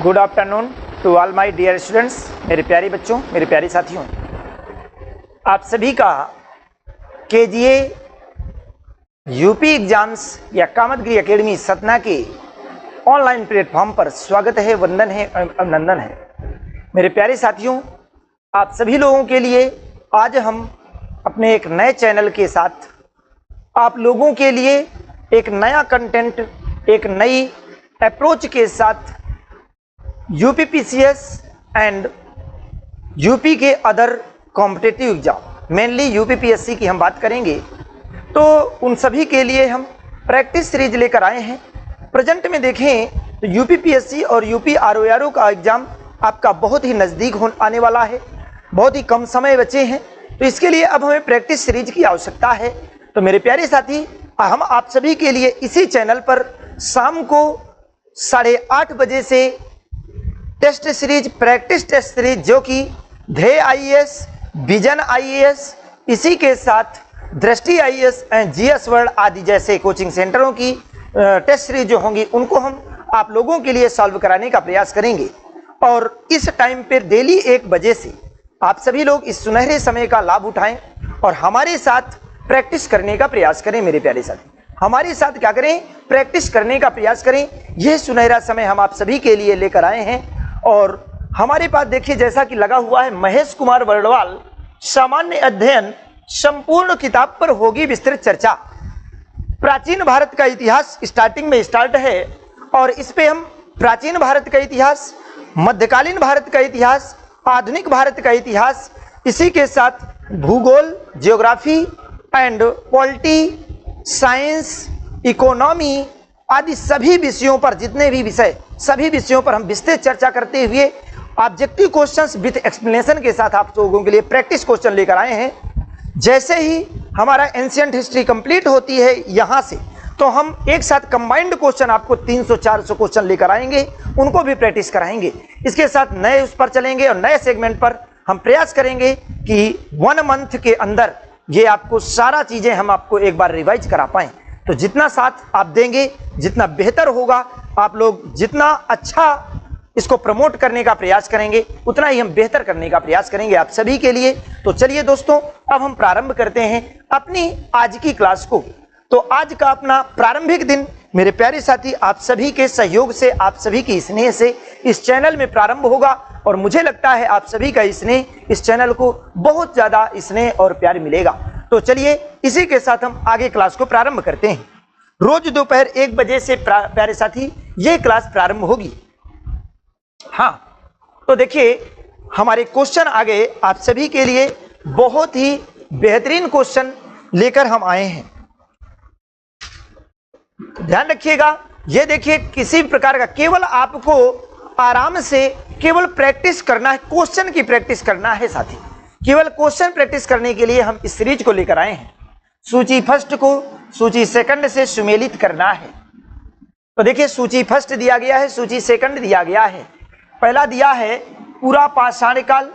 Good afternoon to all my dear students, मेरे प्यारे बच्चों, मेरे प्यारे साथियों। आप सभी का केजीए यूपी एग्जाम्स या कामतगिरी एकेडमी सतना के ऑनलाइन प्लेटफॉर्म पर स्वागत है, वंदन है, अभिनंदन है। मेरे प्यारे साथियों, आप सभी लोगों के लिए आज हम अपने एक नए चैनल के साथ आप लोगों के लिए एक नया कंटेंट, एक नई अप्रोच के साथ यूपीपीसीएस एंड यूपी के other competitive exam, mainly UPPSC की हम बात करेंगे। तो उन सभी के लिए हम प्रैक्टिस सीरीज लेकर आए हैं। प्रेजेंट में देखें तो यूपीपीएससी और यूपी आरओआरओ का एग्जाम आपका बहुत ही नज़दीक आने वाला है, बहुत ही कम समय बचे हैं। तो इसके लिए अब हमें प्रैक्टिस सीरीज की आवश्यकता है। तो मेरे प्यारे साथी, हम आप सभी के लिए इसी चैनल पर शाम को 8:30 बजे से test series, practice test series, जो कि ध्येय आईएएस, विजन आईएएस, इसी के साथ दृष्टि आईएएस एंड जीएस वर्ल्ड आदि जैसे कोचिंग सेंटरों की टेस्ट सीरीज जो होंगी, उनको हम आप लोगों के लिए सॉल्व कराने का प्रयास करेंगे। और इस टाइम पर डेली 1 बजे से आप सभी लोग इस सुनहरे समय का लाभ उठाएं और हमारे साथ प्रैक्टिस करने का प्रयास करें। मेरे प्यारे साथी, हमारे साथ क्या करें? प्रैक्टिस करने का प्रयास करें। यह सुनहरा समय हम आप सभी के लिए लेकर आए हैं। और हमारे पास देखिए, जैसा कि लगा हुआ है, महेश कुमार वर्णवाल, सामान्य अध्ययन, संपूर्ण किताब पर होगी विस्तृत चर्चा। प्राचीन भारत का इतिहास स्टार्टिंग में स्टार्ट है और इस पे हम प्राचीन भारत का इतिहास, मध्यकालीन भारत का इतिहास, आधुनिक भारत का इतिहास, इसी के साथ भूगोल, geography and polity, science, economy आदि सभी विषयों पर, जितने भी विषय, सभी विषयों पर हम विस्तृत चर्चा करते हुए ऑब्जेक्टिव क्वेश्चंस विद एक्सप्लेनेशन के साथ आप लोगों के लिए प्रैक्टिस क्वेश्चन लेकर आए हैं। जैसे ही हमारा एंशिएंट हिस्ट्री कंप्लीट होती है यहां से, तो हम एक साथ कंबाइंड क्वेश्चन आपको 300-400 क्वेश्चन लेकर आएंगे, उनको भी प्रैक्टिस कराएंगे। इसके साथ नए उस पर चलेंगे और नए सेगमेंट पर हम प्रयास करेंगे कि 1 मंथ के अंदर ये आपको सारा चीजें हम आपको एक बार रिवाइज करा पाएं। तो जितना साथ आप देंगे, जितना बेहतर होगा, आप लोग जितना अच्छा इसको प्रमोट करने का प्रयास करेंगे, उतना ही हम बेहतर करने का प्रयास करेंगे आप सभी के लिए। तो चलिए दोस्तों, अब हम प्रारंभ करते हैं अपनी आज की क्लास को। तो आज का अपना प्रारंभिक दिन मेरे प्यारे साथी आप सभी के सहयोग से, आप सभी की स्नेह से इस चैनल में प्रारंभ होगा और मुझे लगता है आप सभी का स्नेह इस चैनल को बहुत ज्यादा स्नेह और प्यार मिलेगा। तो चलिए इसी के साथ हम आगे क्लास को प्रारंभ करते हैं। रोज दोपहर 1 बजे से प्यारे साथी ये क्लास प्रारंभ होगी। हाँ, तो देखिए हमारे क्वेश्चन आगे आप सभी के लिए बहुत ही बेहतरीन क्वेश्चन लेकर हम आए हैं। ध्यान रखिएगा, ये देखिए किसी प्रकार का, केवल आपको आराम से केवल प्रैक्टिस करना है, क्वेश्चन की प्रैक्टिस करना है साथी। केवल क्वेश्चन प्रैक्टिस करने के लिए हम इस सीरीज को लेकर आए हैं। सूची फर्स्ट को सूची सेकंड से सुमेलित करना है। तो देखिए, सूची फर्स्ट दिया गया है, सूची सेकंड दिया गया है। पहला दिया है पूरा पाषाण काल,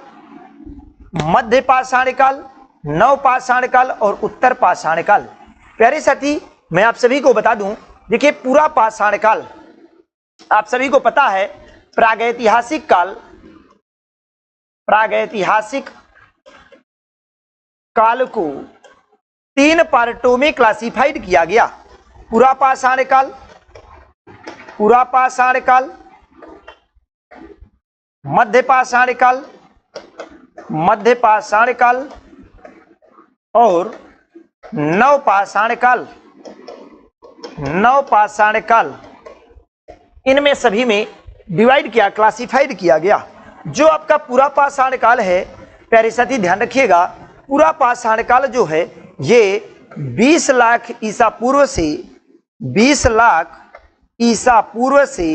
मध्य पाषाण काल, नव पाषाण काल और उत्तर पाषाण काल। प्यारे साथी, मैं आप सभी को बता दूं, देखिए पूरा पाषाण काल आप सभी को पता है, प्रागैतिहासिक काल, प्रागैतिहासिक काल को 3 पार्टों में क्लासिफाइड किया गया। पूरा पाषाण काल, पूरा पाषाण काल, मध्य पाषाण काल, मध्य पाषाण काल और नव पाषाण काल, नव पाषाण काल। इनमें सभी में डिवाइड किया, क्लासिफाइड किया गया। जो आपका पूरा पाषाण काल है प्यारे साथी, ध्यान रखिएगा, पूरा पाषाण काल जो है ये 20 लाख ईसा पूर्व से 20 लाख ईसा पूर्व से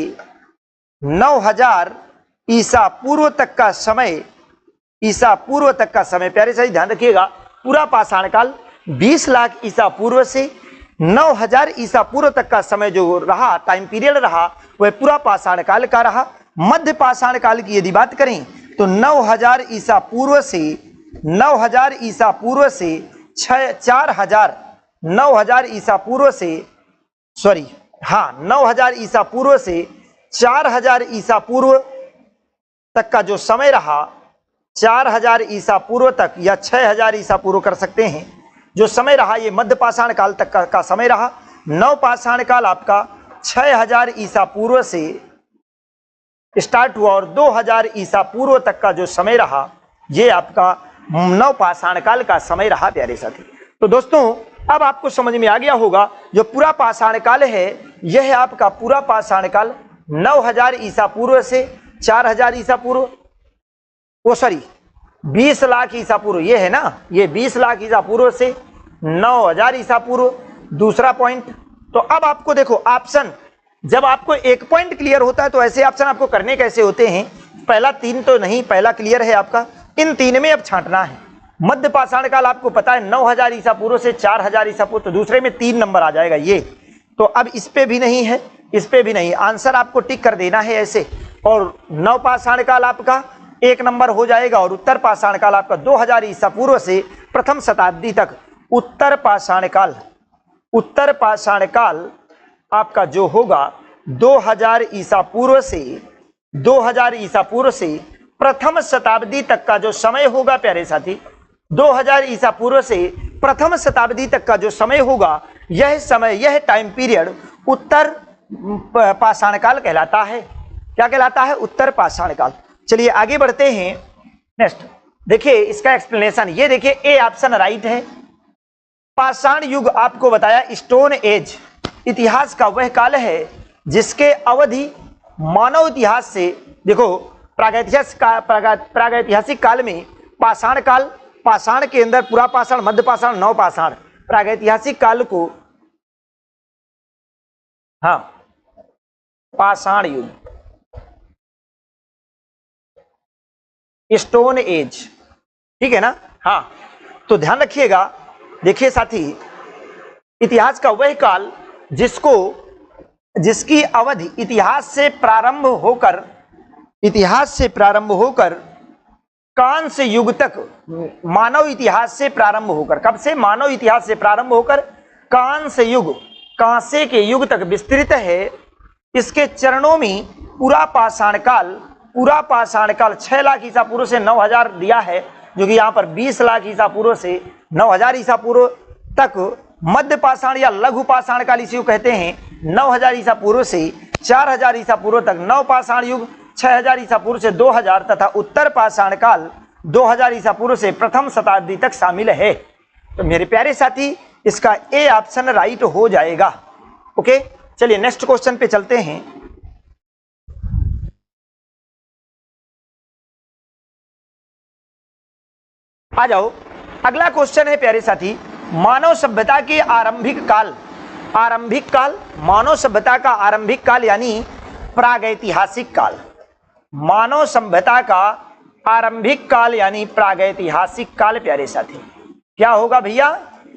9000 ईसा पूर्व तक का समय, ईसा पूर्व तक का समय। प्यारे साथी ध्यान रखिएगा, पूरा पाषाण काल 20 लाख ईसा पूर्व से 9000 ईसा पूर्व तक का समय जो रहा, टाइम पीरियड रहा, वह पूरा पाषाण काल का रहा। मध्य पाषाण काल की यदि बात करें तो 9000 ईसा पूर्व से 9000 ईसा पूर्व से 4000 9000 ईसा पूर्व से 9000 ईसा पूर्व से 4000 ईसा पूर्व तक का जो समय रहा, 4000 ईसा पूर्व तक या 6000 ईसा पूर्व कर सकते हैं, जो समय रहा ये मध्य पाषाण काल तक का समय रहा। नव पाषाण काल आपका 6000 ईसा पूर्व से स्टार्ट हुआ और 2000 ईसा पूर्व तक का जो समय रहा ये आपका नव पाषाण काल का समय रहा प्यारे साथी। तो दोस्तों अब आपको समझ में आ गया होगा जो पूरा पाषाण काल है यह है आपका पूरा पाषाण काल 9000 ईसा पूर्व से 4000 ईसा पूर्व, ओ सॉरी 20 लाख ईसा पूर्व, ये है ना, ये 20 लाख ईसा पूर्व से 9000 ईसा पूर्व। दूसरा पॉइंट, तो अब आपको देखो ऑप्शन, जब आपको एक पॉइंट क्लियर होता है तो ऐसे ऑप्शन आपको करने कैसे होते हैं, पहला 3 तो नहीं, पहला क्लियर है आपका, इन 3 में अब छांटना है। मध्य पाषाण काल आपको पता है 9000 ईसा पूर्व से 4000 ईसा पूर्व, तो दूसरे में 3 नंबर आ जाएगा ये, तो अब इस पे भी नहीं है, इस पे भी नहीं, आंसर आपको टिक कर देना है ऐसे। और नव पाषाण काल आपका 1 नंबर हो जाएगा और उत्तर पाषाण काल आपका 2000 ईसा पूर्व से प्रथम शताब्दी तक। उत्तर पाषाण काल आपका जो होगा 2000 ईसा पूर्व से 2000 ईसा पूर्व से प्रथम शताब्दी तक का जो समय होगा प्यारे साथी, 2000 ईसा पूर्व से प्रथम शताब्दी तक का जो समय होगा, यह समय, यह टाइम पीरियड उत्तर पाषाण काल कहलाता है। क्या कहलाता है? उत्तर पाषाण काल। चलिए आगे बढ़ते हैं। नेक्स्ट देखिए इसका एक्सप्लेनेशन, ये देखिए ए ऑप्शन राइट है। पाषाण युग आपको बताया स्टोन एज इतिहास का वह काल है जिसके अवधि मानव इतिहास से, देखो प्रागैतिहासिक काल में पाषाण काल, पाषाण के अंदर पूरा पाषाण, मध्य पाषाण, नव पाषाण, प्रागैतिहासिक काल को हाँ पाषाण युग, स्टोन एज, ठीक है ना। हाँ तो ध्यान रखिएगा, देखिए साथी, इतिहास का वह काल जिसकी अवधि इतिहास से प्रारंभ होकर कांस्य युग तक, मानव इतिहास से प्रारंभ होकर, कब से? मानव इतिहास से प्रारंभ होकर कांस्य युग, कांसे के युग तक विस्तृत है। इसके चरणों में पूरा पाषाण काल 6 लाख ईसा पूर्व से 9000 दिया है, जो कि यहाँ पर 20 लाख ईसा पूर्व से 9000 ईसा पूर्व तक मध्य पाषाण या लघु पाषाण काल इसी को कहते हैं। 9000 ईसा पूर्व से 4000 ईसा पूर्व तक नव पाषाण युग, 6000 ईसा पूर्व से 2000 तथा उत्तर पाषाण काल 2000 ईसा पूर्व से प्रथम शताब्दी तक शामिल है। तो मेरे प्यारे साथी इसका ए ऑप्शन राइट हो जाएगा। ओके चलिए नेक्स्ट क्वेश्चन पे चलते हैं। आ जाओ, अगला क्वेश्चन है प्यारे साथी, मानव सभ्यता के आरंभिक काल, मानव सभ्यता का आरंभिक काल यानी प्रागैतिहासिक काल। मानव सभ्यता का आरंभिक काल यानी प्रागैतिहासिक काल प्यारे साथी। क्या होगा भैया?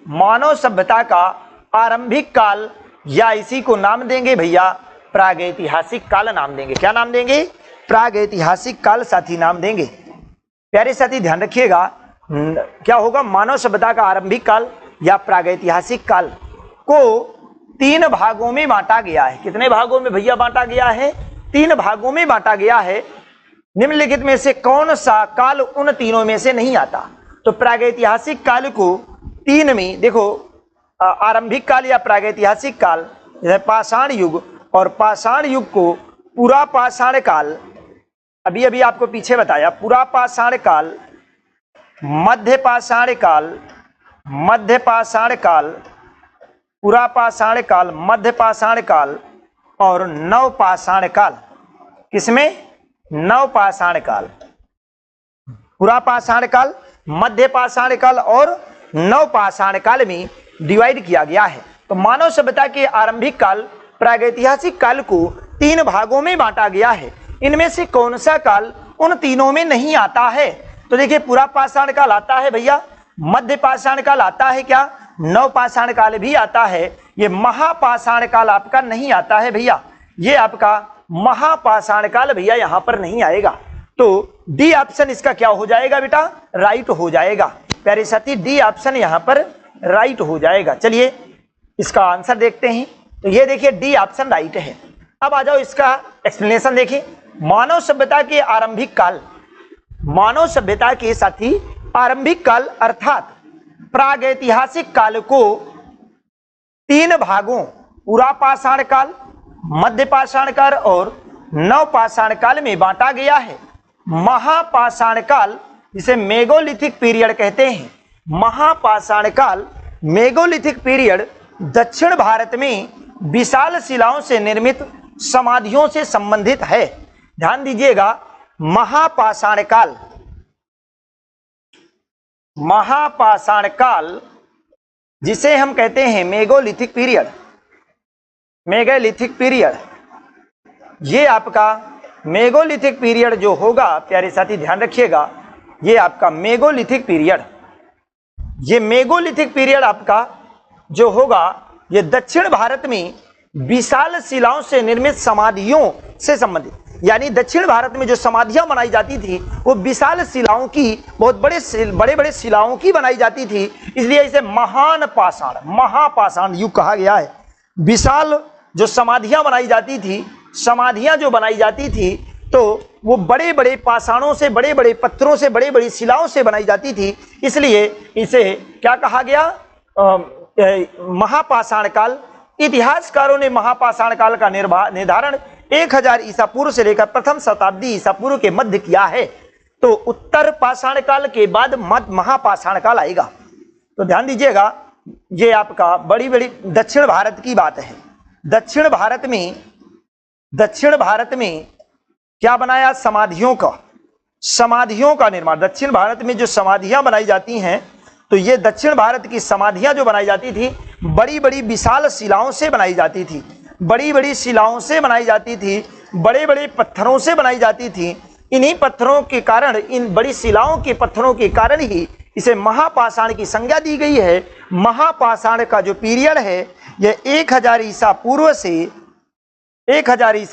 मानव सभ्यता का आरंभिक काल, या इसी को नाम देंगे भैया प्रागैतिहासिक काल नाम देंगे। क्या नाम देंगे? प्रागैतिहासिक काल साथी नाम देंगे। प्यारे साथी ध्यान रखिएगा, क्या होगा? मानव सभ्यता का आरंभिक काल या प्रागैतिहासिक काल को 3 भागों में बांटा गया है। कितने भागों में भैया बांटा गया है? 3 भागों में बांटा गया है। निम्नलिखित में से कौन सा काल उन तीनों में से नहीं आता? तो प्रागैतिहासिक काल को 3 में देखो, आरंभिक काल या प्रागैतिहासिक काल, पाषाण युग, और पाषाण युग को पूरा पाषाण काल, अभी आपको पीछे बताया, पूरा पाषाण काल, मध्य पाषाण काल, पूरा पाषाण काल, मध्य पाषाण काल और नव पाषाण काल। किसमें? नव पाषाण काल। पूरा पाषाण काल, मध्य पाषाण काल और नव पाषाण काल में डिवाइड किया गया है। तो मानव सभ्यता के आरंभिक काल, प्रागैतिहासिक काल को 3 भागों में बांटा गया है। इनमें से कौन सा काल उन तीनों में नहीं आता है? तो देखिए पूरा पाषाण काल आता है भैया, मध्य पाषाण काल आता है, क्या नव पाषाण काल भी आता है। ये महापाषाण काल आपका नहीं आता है भैया, ये आपका महापाषाण काल भैया यहाँ पर नहीं आएगा। तो डी ऑप्शन इसका क्या हो जाएगा बेटा? राइट हो जाएगा। प्यारे साथी डी ऑप्शन यहाँ पर राइट हो जाएगा। चलिए इसका आंसर देखते हैं। तो ये देखिए डी ऑप्शन राइट है। अब आ जाओ इसका एक्सप्लेनेशन देखें, मानव सभ्यता के आरंभिक काल, मानव सभ्यता के साथी आरंभिक काल अर्थात प्रागैतिहासिक काल को 3 भागों पुरापाषाण काल, मध्यपाषाण काल और नवपाषाण काल में बांटा गया है। महापाषाण काल जिसे मेगोलिथिक पीरियड कहते हैं, महापाषाण काल मेगोलिथिक पीरियड दक्षिण भारत में विशाल शिलाओं से निर्मित समाधियों से संबंधित है। ध्यान दीजिएगा, महापाषाण काल, महापाषाण काल जिसे हम कहते हैं मेगोलिथिक पीरियड, मेगालिथिक पीरियड, ये आपका मेगोलिथिक पीरियड जो होगा प्यारे साथी ध्यान रखिएगा, ये आपका मेगोलिथिक पीरियड, ये मेगोलिथिक पीरियड आपका जो होगा ये दक्षिण भारत में विशाल शिलाओं से निर्मित समाधियों से संबंधित, यानी दक्षिण भारत में जो समाधियां बनाई जाती थी वो विशाल शिलाओं की, बहुत बड़े बड़े शिलाओं की बनाई जाती थी, इसलिए इसे महान पाषाण, महापाषाण युग कहा गया है। विशाल जो समाधियां बनाई जाती थी, समाधियां जो बनाई जाती थी तो वो बड़े बड़े पाषाणों से, बड़े बड़े पत्थरों से, बड़ी बड़ी शिलाओं से बनाई जाती थी, इसलिए इसे क्या कहा गया, महापाषाण काल। इतिहासकारों ने महापाषाण काल का निर्धारण 1000 ईसा पूर्व से लेकर प्रथम शताब्दी ईसा पूर्व के मध्य किया है। तो उत्तर पाषाण काल के बाद महापाषाण काल आएगा। तो ध्यान दीजिएगा, ये आपका बड़ी बड़ी दक्षिण भारत की बात है। दक्षिण भारत में क्या बनाया, समाधियों का निर्माण। दक्षिण भारत में जो समाधियां बनाई जाती हैं तो ये दक्षिण भारत की समाधियां जो बनाई जाती थी बड़ी बड़ी विशाल शिलाओं से बनाई जाती थी, बड़ी बड़ी शिलाओं से बनाई जाती थी, बड़े बड़े पत्थरों से बनाई जाती थी। इन्हीं पत्थरों के कारण, इन बड़ी शिलाओं के पत्थरों के कारण ही इसे महापाषाण की संज्ञा दी गई है। महापाषाण का जो पीरियड है यह 1000 ईसा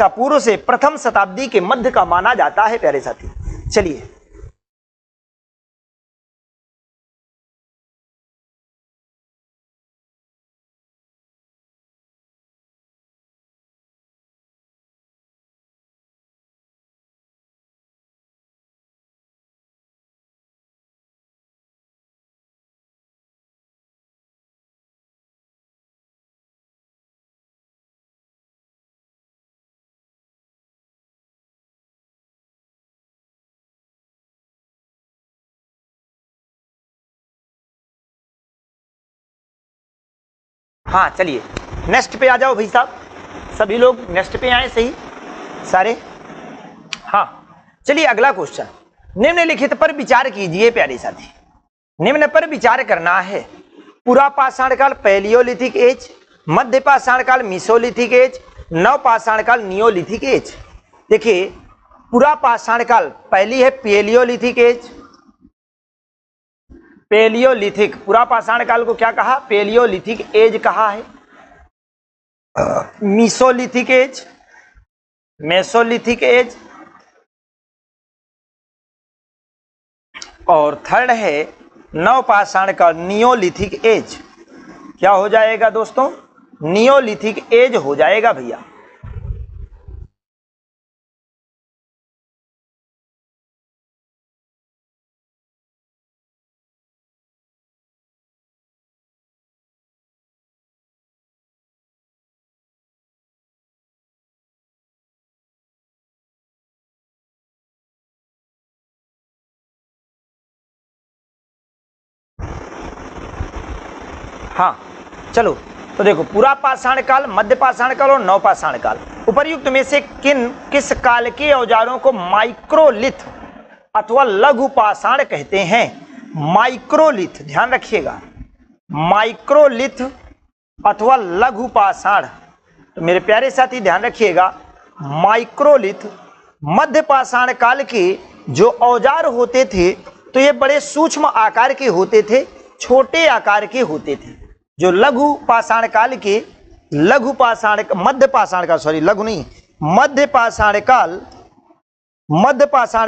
पूर्व से प्रथम शताब्दी के मध्य का माना जाता है प्यारे साथी। चलिए हाँ, चलिए नेक्स्ट पे आ जाओ भाई साहब, सभी लोग नेक्स्ट पे आए, सही सारे। हाँ चलिए अगला क्वेश्चन, निम्नलिखित पर विचार कीजिए प्यारे साथी। निम्न पर विचार करना है, पुरापाषाण काल पैलियोलिथिक एज, मध्यपाषाण काल मीसोलिथिक एज, नवपाषाण काल नियोलिथिक एज। देखिए पुरापाषाण काल पहली है पैलियोलिथिक एज, पैलियोलिथिक, पुरापाषाण काल को क्या कहा, पैलियोलिथिक एज कहा है। मीसोलिथिक एज, मेसोलिथिक एज, और थर्ड है नवपाषाण काल नियोलिथिक एज। क्या हो जाएगा दोस्तों, नियोलिथिक एज हो जाएगा भैया। हाँ चलो, तो देखो पुरापाषाण काल, मध्यपाषाण काल और नवपाषाण काल, उपर्युक्त में से किस काल के औजारों को माइक्रोलिथ अथवा लघु पाषाण कहते हैं। माइक्रोलिथ, ध्यान रखिएगा, माइक्रोलिथ अथवा लघु पाषाण। तो मेरे प्यारे साथी ध्यान रखिएगा, माइक्रोलिथ मध्यपाषाण काल के जो औजार होते थे तो ये बड़े सूक्ष्म आकार के होते थे, छोटे आकार के होते थे। जो लघु पाषाण काल के, मध्यपाषाण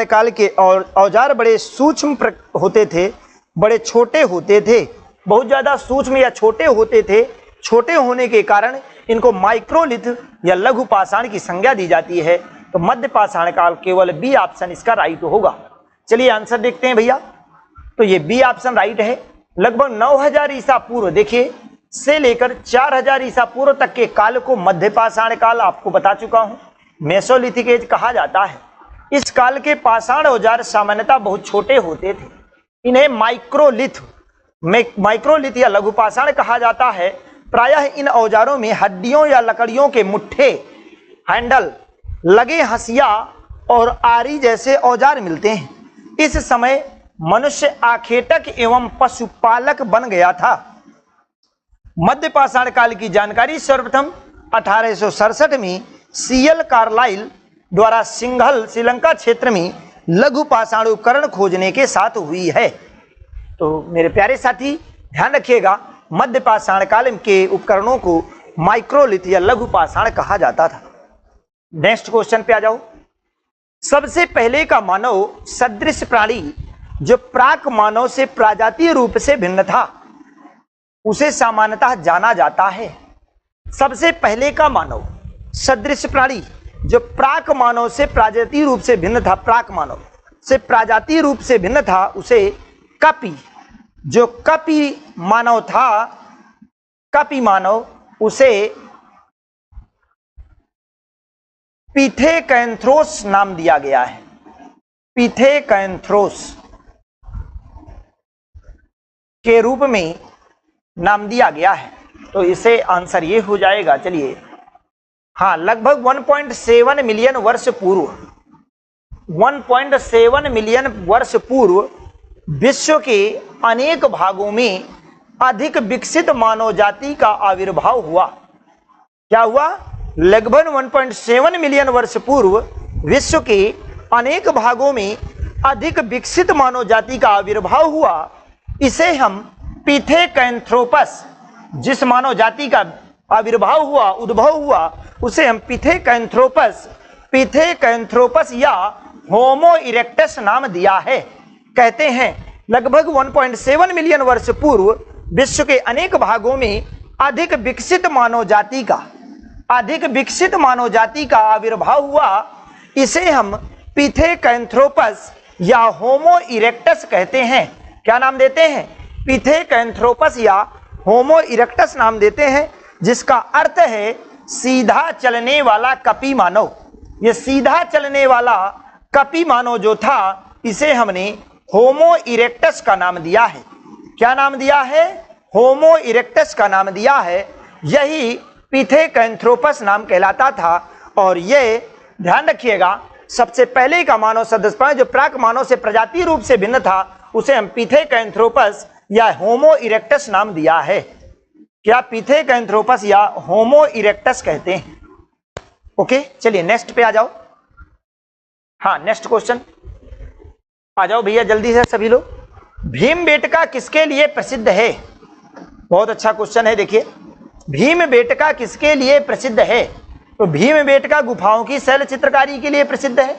काल के औजार बड़े सूक्ष्म होते थे, बड़े छोटे होते थे, बहुत ज्यादा सूक्ष्म या छोटे होते थे। छोटे होने के कारण इनको माइक्रोलिथ या लघु पाषाण की संज्ञा दी जाती है। तो मध्य पाषाण काल, केवल बी ऑप्शन इसका राइट होगा। चलिए आंसर देखते हैं भैया। तो ये बी ऑप्शन राइट है। लगभग 9000 ईसा पूर्व देखिए से लेकर 4000 ईसा पूर्व तक के काल को मध्य पाषाण काल आपको बता चुका हूं, मेसोलिथिक एज कहा जाता है। इस काल के पाषाण औजार सामान्यतः बहुत छोटे होते थे। इन्हें माइक्रोलिथ या लघु पाषाण कहा जाता है। प्रायः इन औजारों में हड्डियों या लकड़ियों के मुट्ठे, हैंडल लगे हंसिया और आरी जैसे औजार मिलते हैं। इस समय मनुष्य आखेटक एवं पशुपालक बन गया था। मध्य पाषाण काल की जानकारी सर्वप्रथम 1867 में सीएल कार्लाइल द्वारा सिंघल श्रीलंका क्षेत्र में लघु पाषाण उपकरण खोजने के साथ हुई है। तो मेरे प्यारे साथी ध्यान रखिएगा, मध्य पाषाण काल के उपकरणों को माइक्रोलिथ या लघु पाषाण कहा जाता था। नेक्स्ट क्वेश्चन पे आ जाओ। सबसे पहले का मानव सदृश प्राणी जो प्राक मानव से प्रजातीय रूप से भिन्न था, उसे सामान्यतः जाना जाता है। सबसे पहले का मानव सदृश प्राणी जो प्राक मानव से प्रजातीय रूप से भिन्न था, प्राक मानव से प्रजातीय रूप से भिन्न था, उसे कपी, जो कपी मानव था, कपी मानव, उसे पिथेकैंथ्रोस नाम दिया गया है। पिथेकैंथ्रोस के रूप में नाम दिया गया है। तो इसे आंसर ये हो जाएगा। चलिए हाँ, लगभग 1.7 मिलियन वर्ष पूर्व, 1.7 मिलियन वर्ष पूर्व विश्व के अनेक भागों में अधिक विकसित मानव जाति का आविर्भाव हुआ। क्या हुआ? लगभग 1.7 मिलियन वर्ष पूर्व विश्व के अनेक भागों में अधिक विकसित मानव जाति का आविर्भाव हुआ। इसे हम पिथेकैंथ्रोपस, जिस मानव जाति का आविर्भाव हुआ, उद्भव हुआ, उसे हम पिथेकैंथ्रोपस या होमो इरेक्टस नाम दिया है। कहते हैं लगभग 1.7 मिलियन वर्ष पूर्व विश्व के अनेक भागों में अधिक विकसित मानव जाति का आविर्भाव हुआ। इसे हम पिथेकैंथ्रोपस या होमो इरेक्टस कहते हैं। क्या नाम देते हैं? पिथेकैंथ्रोपस या होमो इरेक्टस नाम देते हैं, जिसका अर्थ है सीधा चलने वाला कपी मानव। ये सीधा चलने वाला कपी मानव जो था, इसे हमने होमो इरेक्टस का नाम दिया है। क्या नाम दिया है? होमो इरेक्टस का नाम दिया है। यही पिथेकैंथ्रोपस नाम कहलाता था। और ये ध्यान रखिएगा, सबसे पहले का मानव सदृश प्राणी जो प्राक मानव से प्रजातीय रूप से भिन्न था, उसे हम पिथेकैंथ्रोपस या होमो इरेक्टस नाम दिया है। क्या पिथेकैंथ्रोपस या होमो इरेक्टस कहते हैं। ओके, चलिए नेक्स्ट पे आ जाओ। हाँ, नेक्स्ट क्वेश्चन आ जाओ भैया जल्दी से सभी लोग। भीमबेटका किसके लिए प्रसिद्ध है? बहुत अच्छा क्वेश्चन है। देखिए, भीमबेटका किसके लिए प्रसिद्ध है? तो भीमबेटका गुफाओं की शैल चित्रकारी के लिए प्रसिद्ध है।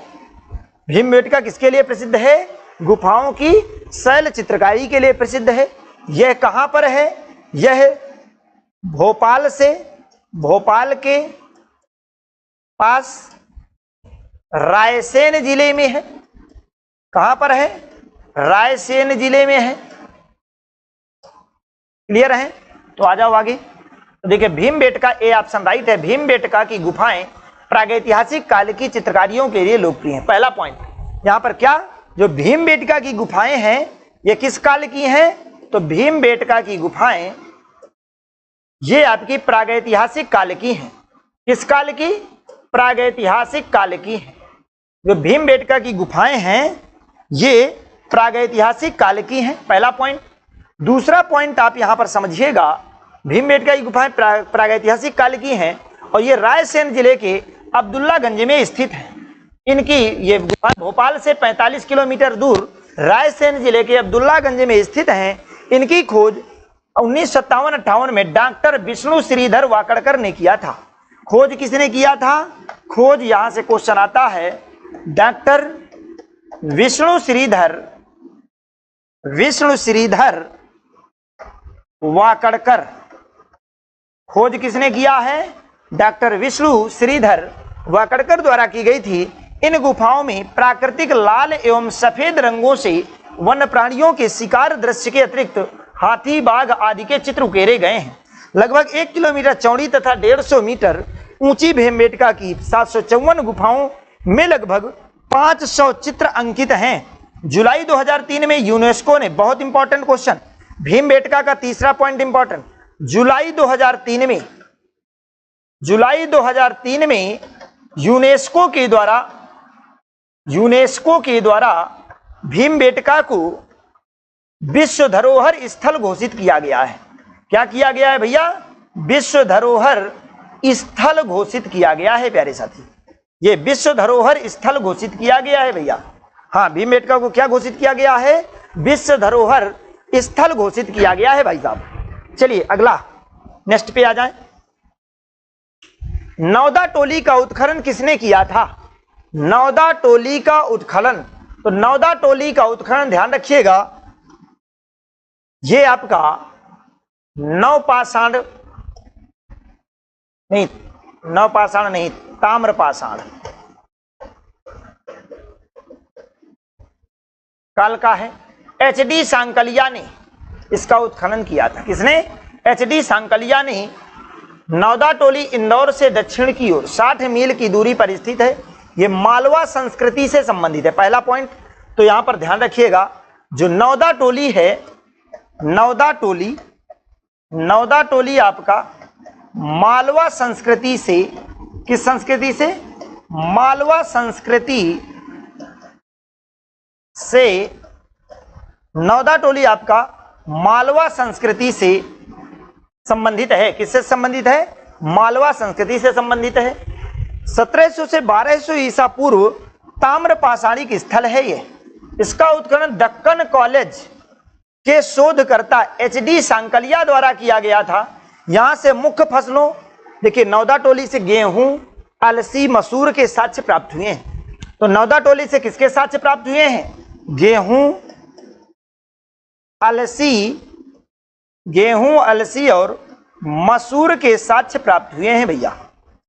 भीमबेटका किसके लिए प्रसिद्ध है? गुफाओं की शैल चित्रकारी के लिए प्रसिद्ध है। यह कहां पर है? यह भोपाल के पास रायसेन जिले में है। कहां पर है? रायसेन जिले में है। क्लियर है? तो आ जाओ आगे। तो देखिए, भीमबेटका, ए ऑप्शन राइट है। भीमबेटका की गुफाएं प्रागैतिहासिक काल की चित्रकारियों के लिए लोकप्रिय हैं। पहला पॉइंट यहां पर क्या, जो भीमबेटका की गुफाएं हैं ये किस काल की हैं? तो भीमबेटका की गुफाएं ये आपकी प्रागैतिहासिक काल की हैं। किस काल की? प्रागैतिहासिक काल की हैं। जो भीमबेटका की गुफाएं हैं ये प्रागैतिहासिक काल की हैं। पहला पॉइंट। दूसरा पॉइंट आप यहां पर समझिएगा, भीमबेटका की गुफाएं प्रागैतिहासिक काल की हैं और ये रायसेन जिले के अब्दुल्लागंज में स्थित हैं। इनकी ये गुफा भोपाल से 45 किलोमीटर दूर रायसेन जिले के अब्दुल्लागंज में स्थित हैं। इनकी खोज 1957-58 में डॉक्टर विष्णु श्रीधर वाकड़कर ने किया था। खोज किसने किया था? खोज यहां से क्वेश्चन आता है, डॉक्टर विष्णु श्रीधर वाकड़कर। खोज किसने किया है? डॉक्टर विष्णु श्रीधर वाकड़कर द्वारा की गई थी। इन गुफाओं में प्राकृतिक लाल एवं सफेद रंगों से वन्य प्राणियों के शिकार दृश्य के अतिरिक्त हाथी, बाघ आदि के चित्र उकेरे गए हैं। लगभग 1 किलोमीटर चौड़ी तथा 150 मीटर ऊंची भीमबेटका की 754 गुफाओं में लगभग 500 चित्र अंकित हैं। जुलाई 2003 में यूनेस्को ने, बहुत इंपॉर्टेंट क्वेश्चन, भीमबेटका का तीसरा पॉइंट इंपॉर्टेंट, जुलाई 2003 में यूनेस्को के द्वारा भीमबेटका को विश्व धरोहर स्थल घोषित किया गया है। क्या किया गया है भैया? विश्व धरोहर स्थल घोषित किया गया है प्यारे साथी। ये विश्व धरोहर स्थल घोषित किया गया है भैया। हाँ, भीमबेटका को क्या घोषित किया गया है? विश्व धरोहर स्थल घोषित किया गया है भाई साहब। चलिए अगला, नेक्स्ट पे आ जाए। नौदा टोली का उत्खनन किसने किया था? नौदा टोली का उत्खनन, तो नौदा टोली का उत्खनन ध्यान रखिएगा, ये आपका नवपाषाण नहीं, ताम्रपाषाण काल का है। HD सांकलिया ने इसका उत्खनन किया था। किसने? HD सांकलिया ने। नौदा टोली इंदौर से दक्षिण की ओर 60 मील की दूरी पर स्थित है। यह मालवा संस्कृति से संबंधित है। पहला पॉइंट तो यहां पर ध्यान रखिएगा, जो नौदा टोली है, नौदा टोली आपका मालवा संस्कृति से, किस संस्कृति से? मालवा संस्कृति से, नौदा टोली आपका मालवा संस्कृति से संबंधित है। किससे संबंधित है? मालवा संस्कृति से संबंधित है। 1700 से 1200 ईसा पूर्व ताम्रपाषाणिक स्थल है ये। इसका उत्खनन दक्कन कॉलेज के शोधकर्ता HD सांकलिया द्वारा किया गया था। यहां से मुख्य फसलों, देखिए नौदा टोली से गेहूं, अलसी, मसूर के साक्ष्य प्राप्त हुए हैं। तो नौदा टोली से किसके साक्ष्य प्राप्त हुए हैं? गेहूं, अलसी और मसूर के साक्ष्य प्राप्त हुए हैं भैया।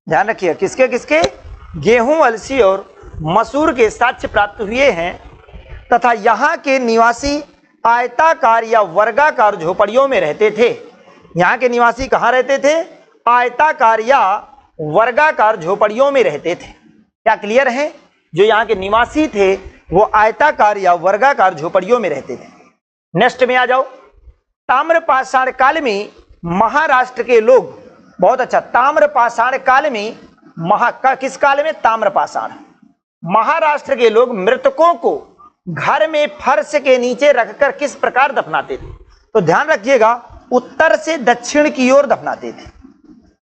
ध्यान रखिए, किसके किसके? गेहूं, अलसी और मसूर के साक्ष्य प्राप्त हुए हैं। तथा यहाँ के निवासी आयताकार या वर्गाकार झोपड़ियों में रहते थे। यहाँ के निवासी कहाँ रहते थे? आयताकार या वर्गाकार झोपड़ियों में रहते थे। क्या क्लियर है? जो यहाँ के निवासी थे वो आयताकार या वर्गाकार झोपड़ियों में रहते थे। नेक्स्ट में आ जाओ। ताम्रपाषाण काल में महाराष्ट्र के लोग, बहुत अच्छा, ताम्रपाषाण काल में किस काल में? ताम्रपाषाण। महाराष्ट्र के लोग मृतकों को घर में फर्श के नीचे रखकर किस प्रकार दफनाते थे? तो ध्यान रखिएगा, उत्तर से दक्षिण की ओर दफनाते थे।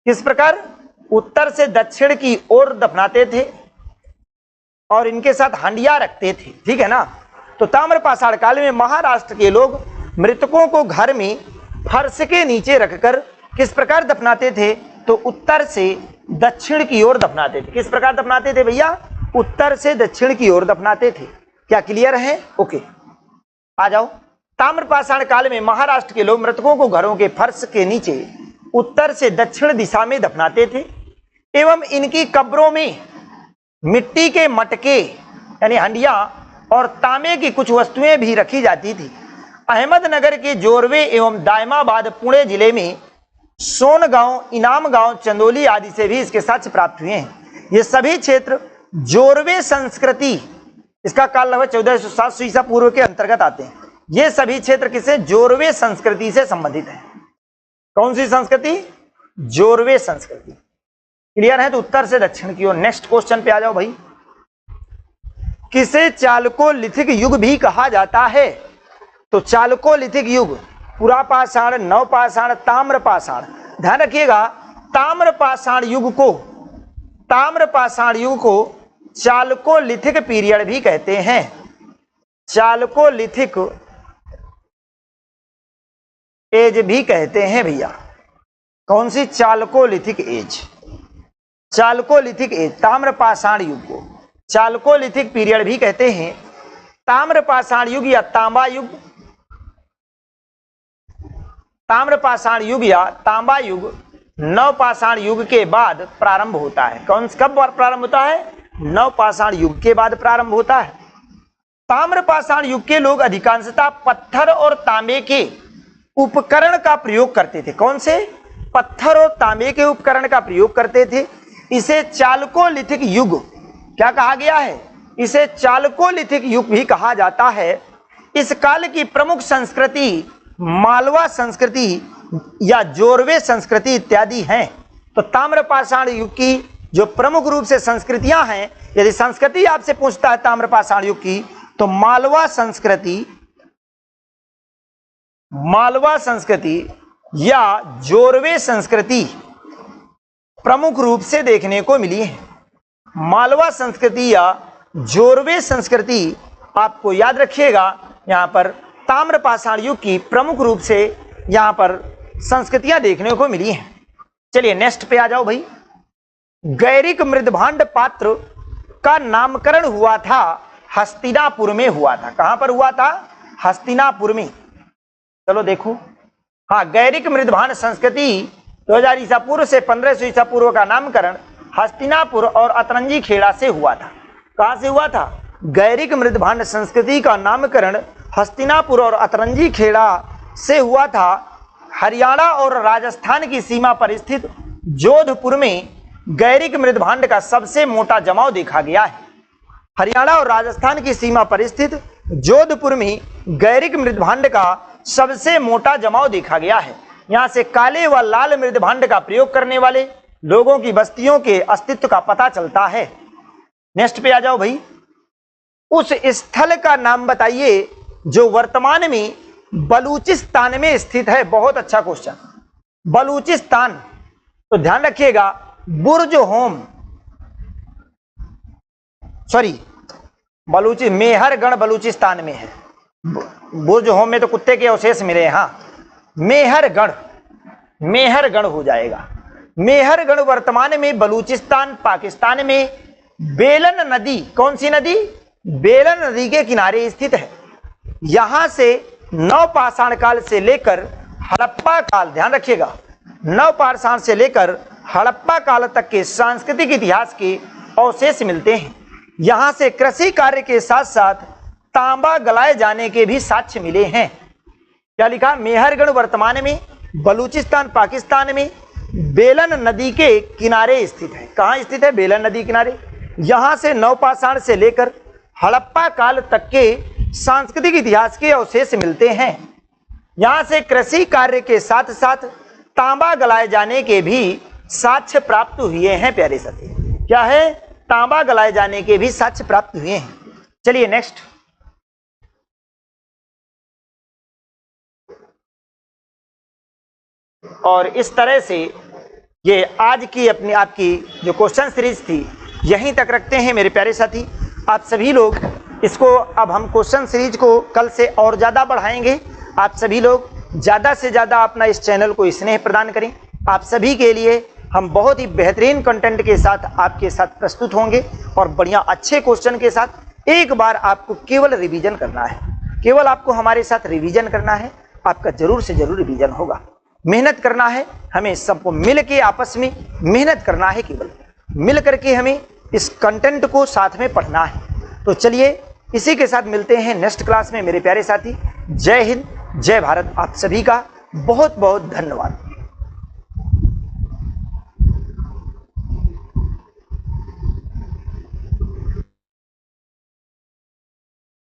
किस प्रकार? उत्तर से दक्षिण की ओर दफनाते थे और इनके साथ हंडिया रखते थे। ठीक है ना? तो ताम्रपाषाण काल में महाराष्ट्र के लोग मृतकों को घर में फर्श के नीचे रखकर किस प्रकार दफनाते थे? तो उत्तर से दक्षिण की ओर दफनाते थे। किस प्रकार दफनाते थे भैया? उत्तर से दक्षिण की ओर दफनाते थे। क्या क्लियर है? ओके, आ जाओ। ताम्रपाषाण काल में महाराष्ट्र के लोग मृतकों को घरों के फर्श के नीचे उत्तर से दक्षिण दिशा में दफनाते थे एवं इनकी कब्रों में मिट्टी के मटके यानी हंडिया और तांबे की कुछ वस्तुएं भी रखी जाती थी। अहमदनगर के जोरवे एवं दायमाबाद पुणे जिले में सोनगांव, इनाम गांव, चंदोली आदि से भी इसके साक्ष्य प्राप्त हुए हैं। ये सभी क्षेत्र जोरवे संस्कृति, इसका काल लगभग 1400-700 ईसा पूर्व के अंतर्गत आते हैं। ये सभी क्षेत्र किसे? जोरवे संस्कृति से संबंधित है। कौन सी संस्कृति? जोरवे संस्कृति। क्लियर है? तो उत्तर से दक्षिण की ओर। नेक्स्ट क्वेश्चन पे आ जाओ भाई। किसे चालकोलिथिक युग भी कहा जाता है? तो चालकोलिथिक युग पुरापाषाण, नवपाषाण, ताम्रपाषाण। ध्यान रखिएगा, ताम्रपाषाण युग को चालकोलिथिक पीरियड भी कहते हैं। चालकोलिथिक एज भी कहते हैं भैया। कौन सी? Chalcolithic age. चालकोलिथिक एज, ताम्रपाषाण युग को चालकोलिथिक पीरियड भी कहते हैं। ताम्रपाषाण युग या तांबा युग, ताम्रपाषाण युग या तांबा युग नवपाषाण युग के बाद प्रारंभ होता है। कब प्रारंभ होता है? नवपाषाण युग के बाद प्रारंभ होता है। ताम्रपाषाण युग के लोग अधिकांशतः पत्थर और तांबे के उपकरण का प्रयोग करते थे। कौन से? पत्थर और तांबे के उपकरण का प्रयोग करते थे। इसे चालकोलिथिक युग क्या कहा गया है? इसे चालकोलिथिक युग भी कहा जाता है। इस काल की प्रमुख संस्कृति मालवा संस्कृति या जोरवे संस्कृति इत्यादि हैं। तो ताम्रपाषाण युग की जो प्रमुख रूप से संस्कृतियां हैं, यदि संस्कृति आपसे पूछता है ताम्रपाषाण युग की, तो मालवा संस्कृति या जोरवे संस्कृति प्रमुख रूप से देखने को मिली है। मालवा संस्कृति या जोरवे संस्कृति आपको याद रखिएगा, यहां पर ताम्रपाषाण युग की प्रमुख रूप से यहां पर संस्कृतियां देखने को मिली हैं। चलिए नेक्स्ट पे आ जाओ भाई। गैरिक मृदभांड पात्र का नामकरण हुआ था हस्तिनापुर में हुआ था। कहां पर हुआ था? हस्तिनापुर में। चलो देखो, हाँ, गैरिक मृदभांड संस्कृति 2000 ईसा पूर्व से 1500 ईसा पूर्व का नामकरण हस्तिनापुर और अतरंजी खेड़ा से हुआ था। कहां से हुआ था? गैरिक मृदभांड संस्कृति का नामकरण हस्तिनापुर और अतरंजी खेड़ा से हुआ था। हरियाणा और राजस्थान की सीमा पर स्थित जोधपुर में गैरिक मृदभांड का सबसे मोटा जमाव देखा गया है। हरियाणा और राजस्थान की सीमा पर स्थित जोधपुर में गैरिक मृदभांड का सबसे मोटा जमाव देखा गया है। यहां से काले व लाल मृदभांड का प्रयोग करने वाले लोगों की बस्तियों के अस्तित्व का पता चलता है। नेक्स्ट पे आ जाओ भाई। उस स्थल का नाम बताइए जो वर्तमान में बलूचिस्तान में स्थित है। बहुत अच्छा क्वेश्चन। बलूचिस्तान, तो ध्यान रखिएगा, मेहरगढ़ बलूचिस्तान में है। बुर्ज होम में तो कुत्ते के अवशेष मिले हैं। हाँ, मेहरगढ़ हो जाएगा। मेहरगढ़ वर्तमान में बलूचिस्तान पाकिस्तान में बेलन नदी, कौन सी नदी? बेलन नदी के किनारे स्थित है। यहां से नवपाषाण काल से लेकर हड़प्पा काल, ध्यान रखिएगा, नवपाषाण से लेकर हड़प्पा काल तक के सांस्कृतिक इतिहास के अवशेष मिलते हैं। यहां से कृषि कार्य के साथ साथ तांबा गलाए जाने के भी साक्ष्य मिले हैं। क्या लिखा? मेहरगढ़ वर्तमान में बलूचिस्तान पाकिस्तान में बेलन नदी के किनारे स्थित है। कहां स्थित है? बेलन नदी किनारे। यहां से नवपाषाण से लेकर हड़प्पा काल तक के सांस्कृतिक इतिहास के अवशेष मिलते हैं। यहां से कृषि कार्य के साथ साथ तांबा गलाए जाने के भी साक्ष्य प्राप्त हुए हैं। प्यारे साथी, क्या है? तांबा गलाए जाने के भी साक्ष्य प्राप्त हुए हैं। चलिए नेक्स्ट। और इस तरह से ये आज की अपनी आपकी जो क्वेश्चन सीरीज थी यहीं तक रखते हैं मेरे प्यारे साथी। आप सभी लोग इसको, अब हम क्वेश्चन सीरीज को कल से और ज़्यादा बढ़ाएंगे। आप सभी लोग ज़्यादा से ज़्यादा अपना इस चैनल को स्नेह प्रदान करें। आप सभी के लिए हम बहुत ही बेहतरीन कंटेंट के साथ आपके साथ प्रस्तुत होंगे और बढ़िया अच्छे क्वेश्चन के साथ। एक बार आपको केवल रिवीजन करना है, केवल आपको हमारे साथ रिवीजन करना है। आपका जरूर से जरूर रिवीजन होगा। मेहनत करना है, हमें सबको मिल के आपस में मेहनत करना है। केवल मिल करके हमें इस कंटेंट को साथ में पढ़ना है। तो चलिए इसी के साथ मिलते हैं नेक्स्ट क्लास में मेरे प्यारे साथी। जय हिंद, जय भारत। आप सभी का बहुत बहुत धन्यवाद।